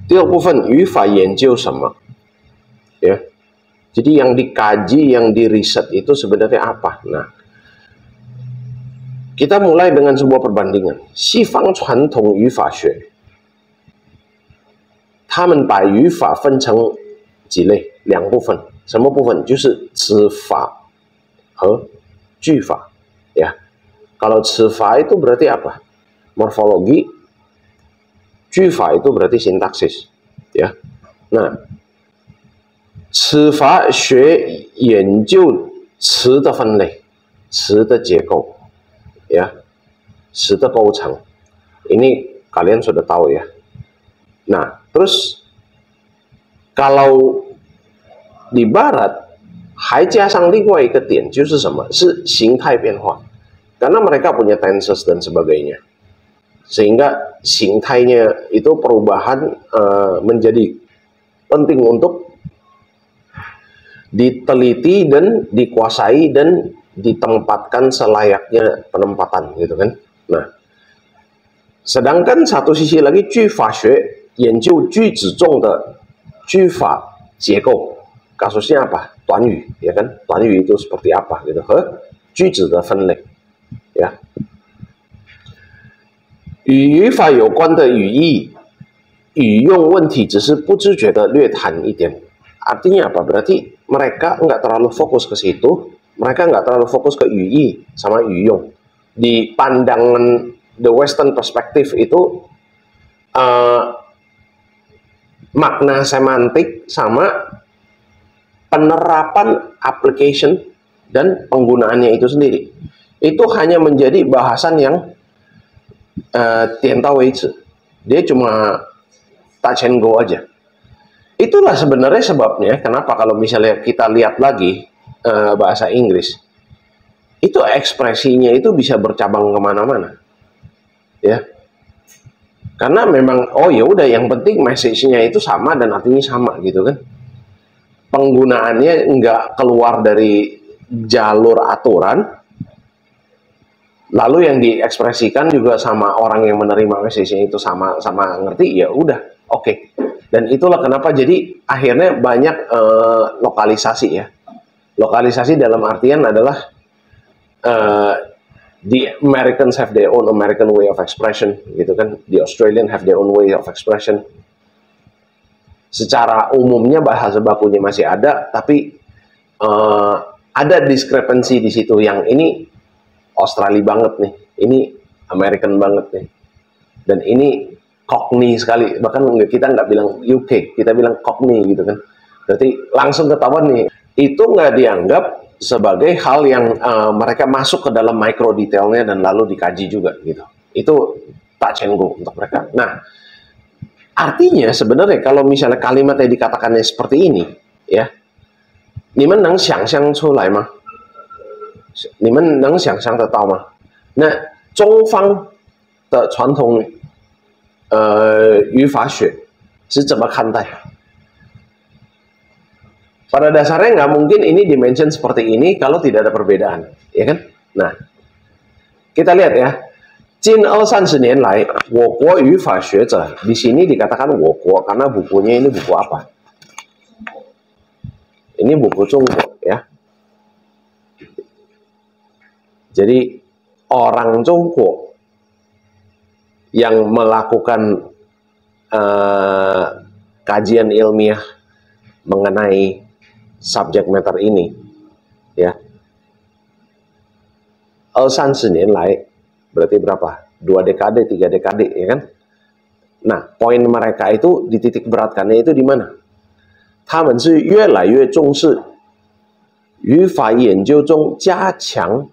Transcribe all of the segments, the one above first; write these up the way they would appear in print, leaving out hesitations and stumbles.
第二部分语法研究什么 ya. Jadi yang dikaji, yang diriset itu sebenarnya apa? Nah, kita mulai dengan sebuah perbandingan. 西方传统语法学，他们把语法分成几类，两部分。什么部分？就是词法和句法，ya. Kalau 词法 itu berarti apa? Morfologi. 句法 itu berarti sintaksis, ya. Nah, 词法学研究词的分类、词的结构，ya, 词的构成。Ini kalian sudah tahu ya. Nah, terus kalau di Barat 还加上另外一个点，就是什么？是形态变化。Karena mereka punya tenses dan sebagainya, sehingga singtainya itu perubahan menjadi penting untuk diteliti dan dikuasai dan ditempatkan selayaknya penempatan, gitu kan. Nah, sedangkan satu sisi lagi 句法学研究句子中的句法结构。Kasusnya apa? 短语, ya kan? 短语 itu seperti apa gitu, 和句子的分类， ya. 与语法有关的语义、语用问题只是不自觉的略谈一点。Artinya apa? Berarti mereka nggak terlalu fokus ke situ, mereka nggak terlalu fokus ke 语义 sama 语用。Di pandangan the Western perspective itu makna semantik sama penerapan application dan penggunaannya itu sendiri. Itu hanya menjadi bahasan yang tientaweizi. Dia cuma touch and go aja. Itulah sebenarnya sebabnya kenapa kalau misalnya kita lihat lagi bahasa Inggris, itu ekspresinya itu bisa bercabang kemana-mana, ya. Karena memang oh ya udah yang penting message-nya itu sama dan artinya sama gitu kan. Penggunaannya nggak keluar dari jalur aturan, lalu yang diekspresikan juga sama orang yang menerima message-nya itu sama ngerti, ya udah oke. Dan itulah kenapa jadi akhirnya banyak lokalisasi, ya. Lokalisasi dalam artian adalah the Americans have their own American way of expression, gitu kan. The Australian have their own way of expression. Secara umumnya bahasa bakunya masih ada, tapi ada diskrepensi di situ. Yang ini Australia banget nih, ini American banget nih, dan ini Cockney sekali. Bahkan kita nggak bilang UK, kita bilang Cockney gitu kan. Berarti langsung ketahuan nih, itu nggak dianggap sebagai hal yang mereka masuk ke dalam micro detailnya dan lalu dikaji juga gitu. Itu touch and go untuk mereka. Nah, artinya sebenarnya kalau misalnya kalimatnya dikatakannya seperti ini, ya, 你们能想象出来吗？你们能想象得到吗？那中方的传统语法学是怎么看待？ Pada dasarnya nggak mungkin ini dimension seperti ini kalau tidak ada perbedaan, ya kan? Nah, kita lihat ya. 近20-30年来，我国语法学者 di sini dikatakan 我国 karena bukunya ini buku apa? Ini buku Zhongguo, ya. Jadi orang Zhongguo yang melakukan kajian ilmiah mengenai subjek matter ini, ya. 20-30年来 berarti berapa? 2 dekade, 3 dekade, ya kan? Nah, poin mereka itu dititik beratkannya itu di mana? 他们是越来越重视语法研究中加强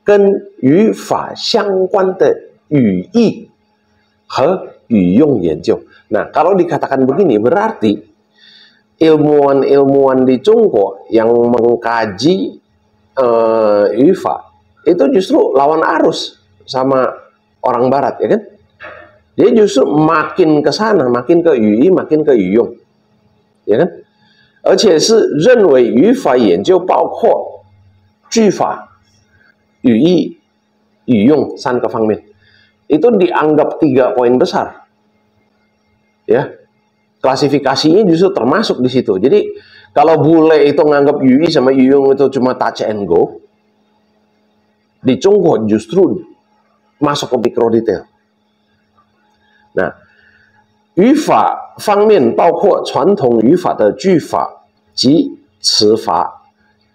跟语法相关的语义和语用研究. Nah, kalau dikatakan begini berarti ilmuwan-ilmuwan di Zhongguo yang mengkaji语法itu justru lawan arus sama orang Barat, ya kan? Dia justru makin ke sana, makin ke 语义, makin ke 语用, ya kan? 而且是认为语法研究包括句法、语义、语用3个方面. Itu dianggap 3 poin besar. ya. Klasifikasinya justru termasuk di situ. Jadi kalau bule itu nganggap Yui sama Yuyung itu cuma touch and go, di Chungguo justru masuk ke mikro detail. 那语法方面包括传统语法的句法及词法。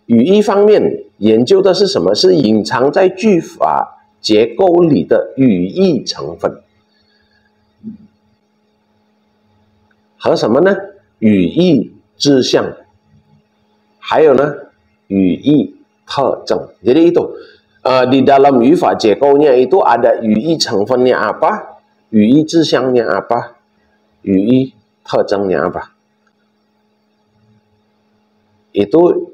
语义方面研究的是什么？是隐藏在句法结构里的语义成分。和什么呢？语义志向，还有呢，语义特征。Jadi itu di dalam 语法结构nya itu ada 语义成分nya apa, 语义志向nya apa, 语义特征nya apa. Itu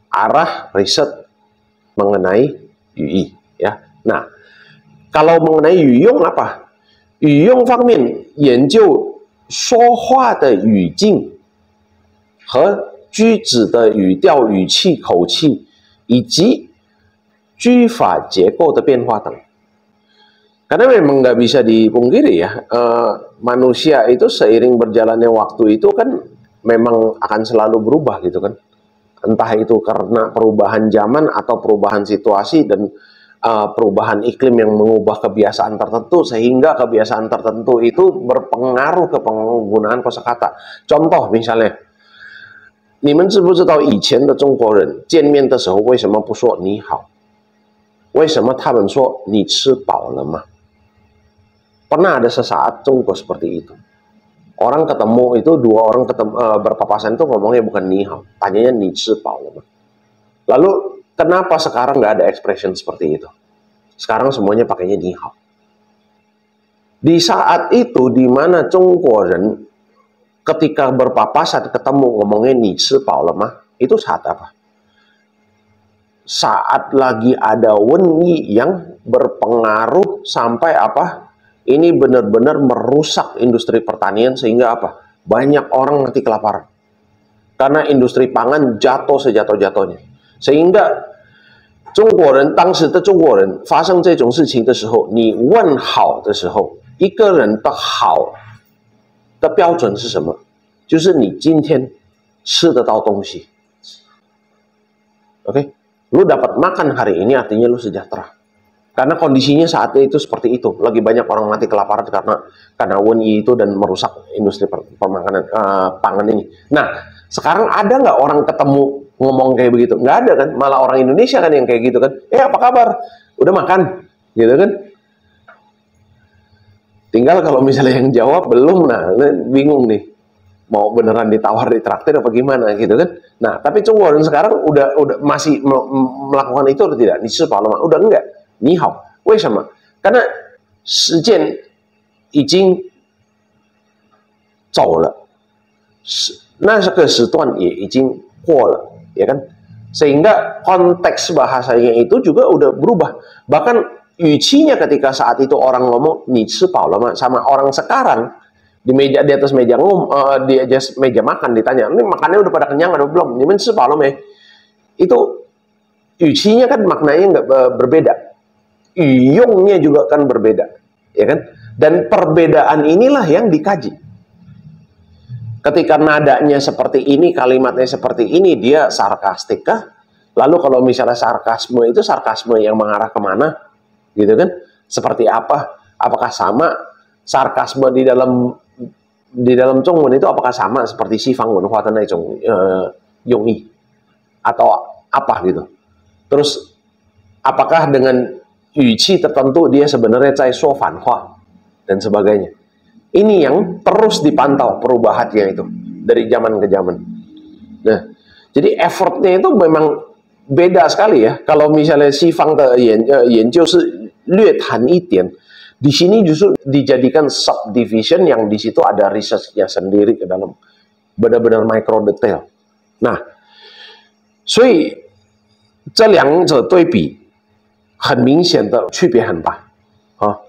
arah riset mengenai 语义 ya. Nah, kalau mengenai 语用 apa? 语用方面研究说话的语境和句子的语调、语气、口气，以及句法结构的变化等。Karena memang nggak bisa dipungkiri ya, manusia itu seiring berjalannya waktu itu kan memang akan selalu berubah gitu kan. Entah itu karena perubahan zaman atau perubahan situasi dan perubahan iklim yang mengubah kebiasaan tertentu, sehingga kebiasaan tertentu itu berpengaruh ke penggunaan kosakata. Contoh misalnya, 你们知不知道以前的中国人见面的时候为什么不说你好？为什么他们说你吃饱了吗？ Pernah ada sesaat Chungguo seperti itu. Orang ketemu itu, dua orang ketemu, berpapasan itu ngomongnya bukan ni hao, tanyanya ni ci bao le ma. Lalu kenapa sekarang nggak ada expression seperti itu? Sekarang semuanya pakainya ni hao. Di saat itu, di mana Chungguoren ketika berpapasan ketemu ngomongnya ni ci bao le ma, itu saat apa? Saat lagi ada wenyi yang berpengaruh sampai apa? Ini benar-benar merusak industri pertanian sehingga apa? Banyak orang mati kelaparan. Karena industri pangan jatuh sejatuh-jatuhnya. Sehingga 中国人当时的中国人发生这种事情的时候，你问好的时候，一个人的好的标准是什么？就是你今天吃得到东西。Oke, lu dapat makan hari ini artinya lu sejahtera. Karena kondisinya saatnya itu seperti itu. Lagi banyak orang mati kelaparan karena wenyi itu dan merusak industri permakanan pangan ini. Nah, sekarang ada nggak orang ketemu ngomong kayak begitu? Nggak ada kan? Malah orang Indonesia kan yang kayak gitu kan. Apa kabar? Udah makan? Gitu kan? Tinggal kalau misalnya yang jawab belum, nah bingung nih. Mau beneran ditawar di traktir apa gimana gitu kan? Nah, tapi Chungguoren sekarang udah masih melakukan itu atau tidak? Ni ci bao le ma? Udah enggak. 你好，为什么？karena 时间已经走了，那个时段也已经过了，ya kan? Sehingga konteks bahasanya itu juga udah berubah. Bahkan语气nya ketika saat itu orang ngomong ni ci bao le ma sama orang sekarang di atas meja di atas meja makan ditanya, ini makannya udah pada kenyang atau belum? Ni men ci bao le ma? Itu 语气nya kan maknanya nggak berbeda. 语用nya juga kan berbeda, ya kan? Dan perbedaan inilah yang dikaji. Ketika nadanya seperti ini, kalimatnya seperti ini, dia sarkastik kah? Lalu kalau misalnya sarkasme itu sarkasme yang mengarah kemana, gitu kan? Seperti apa? Apakah sama sarkasme di dalam Chungguo itu apakah sama seperti Sifang Wenhua的那种用意 atau apa gitu? Terus apakah dengan 语气 tertentu dia sebenarnya 在说反话 dan sebagainya. Ini yang terus dipantau perubahannya itu dari zaman ke zaman. Nah, jadi effortnya itu memang beda sekali ya. Kalau misalnya Sifang的研究是略谈一点, di sini justru dijadikan subdivision yang di situ ada researchnya sendiri ke dalam benar-benar micro detail. Nah, 所以这两者对比 很明显的区别很大啊。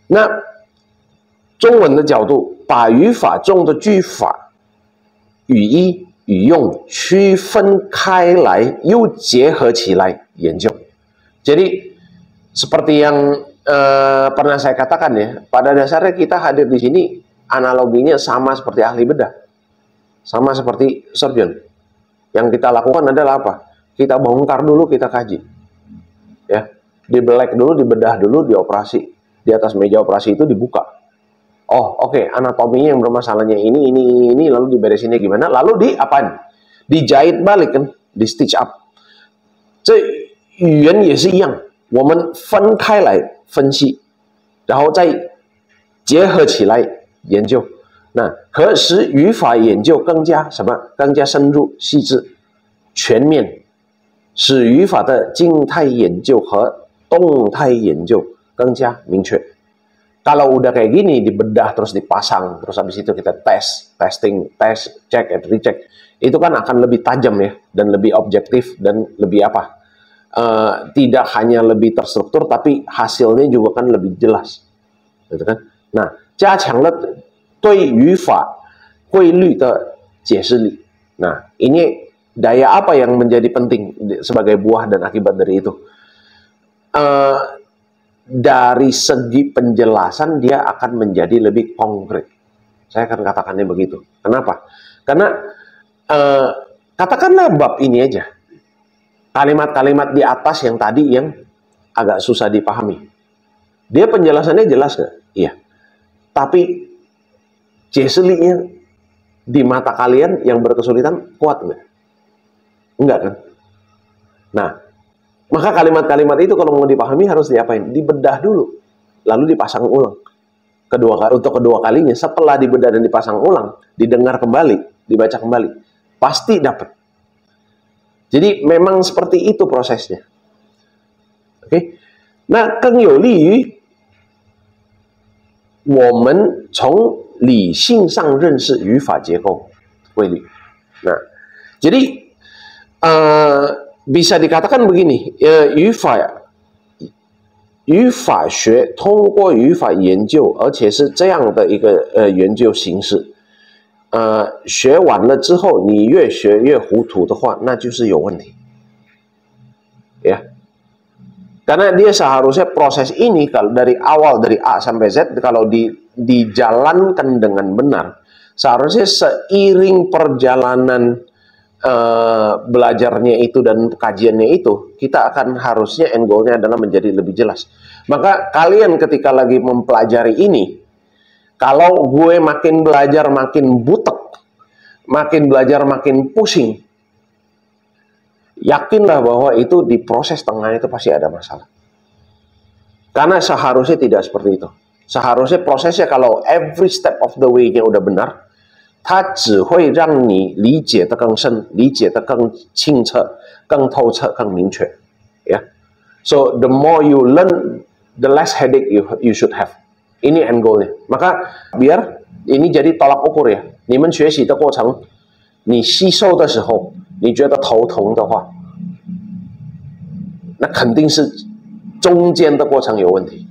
那中文的角度，把语法中的句法、语义、语用区分开来，又结合起来研究。Jadi seperti yang pernah saya katakan ya, pada dasarnya kita hadir di sini analoginya sama seperti ahli bedah, sama seperti surgeon. Yang kita lakukan adalah apa? Kita bongkar dulu, kita kaji, ya, dibelek dulu, dibedah dulu, dioperasi. Di atas meja operasi itu dibuka. Oh, oke, anatominya yang bermasalahnya ini, lalu diberesinnya gimana? Lalu diapain? Dijahit balik kan, di stitch up. 这语言也是一样，我们分开来分析，然后再结合起来研究。那可使语法研究更加什么？更加深入、细致、全面，使语法的静态研究和动态研究更加明确。Kalau udah kayak gini, dibedah terus dipasang, terus habis itu kita testing, check and recheck, itu kan akan lebih tajam ya, dan lebih objektif, dan lebih apa? Tidak hanya lebih terstruktur, tapi hasilnya juga kan lebih jelas, gitu kan? Nah, 加强了对语法规律的解释力. Nah, ini daya apa yang menjadi penting sebagai buah dan akibat dari itu? Dari segi penjelasan dia akan menjadi lebih konkret. Saya akan katakannya begitu. Kenapa? Karena katakanlah bab ini aja. Kalimat-kalimat di atas yang tadi yang agak susah dipahami. Dia penjelasannya jelas nggak? Iya. Tapi jeselinya di mata kalian yang berkesulitan kuat nggak? Enggak kan? Nah, maka kalimat-kalimat itu kalau mau dipahami harus diapain? Dibedah dulu, lalu dipasang ulang. Untuk kedua kalinya, setelah dibedah dan dipasang ulang, didengar kembali, dibaca kembali, pasti dapat. Jadi memang seperti itu prosesnya. Oke? Nah, 更有利于我们从理性上认识语法结构规律. Nah, jadi bisa dikatakan begini, 语法学通过语法研究，而且是这样的一个研究形式，学完了之后你越学越糊涂的话，那就是有问题，ya. Karena dia seharusnya proses ini kalau dari awal dari A sampai Z kalau dijalankan dengan benar, seharusnya seiring perjalanan belajarnya itu dan kajiannya itu, kita akan harusnya end goal-nya adalah menjadi lebih jelas. Maka kalian ketika lagi mempelajari ini, kalau gue makin belajar makin butek, makin belajar makin pusing, yakinlah bahwa itu di proses tengah itu pasti ada masalah. Karena seharusnya tidak seperti itu. Seharusnya prosesnya kalau every step of the way-nya udah benar, 它只会让你理解得更深，理解得更清澈、更透彻、更明确。Ya, so the more you learn, the less headache you should have. Ini end goal-nya. Maka biar ini jadi tolak ukur ya. 你们学习的过程，你吸收的时候，你觉得头疼的话，那肯定是中间的过程有问题。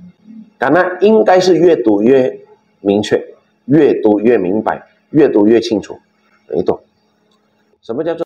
karena 应该是越读越明确，越读越明白。越读越清楚，itu. 什么叫做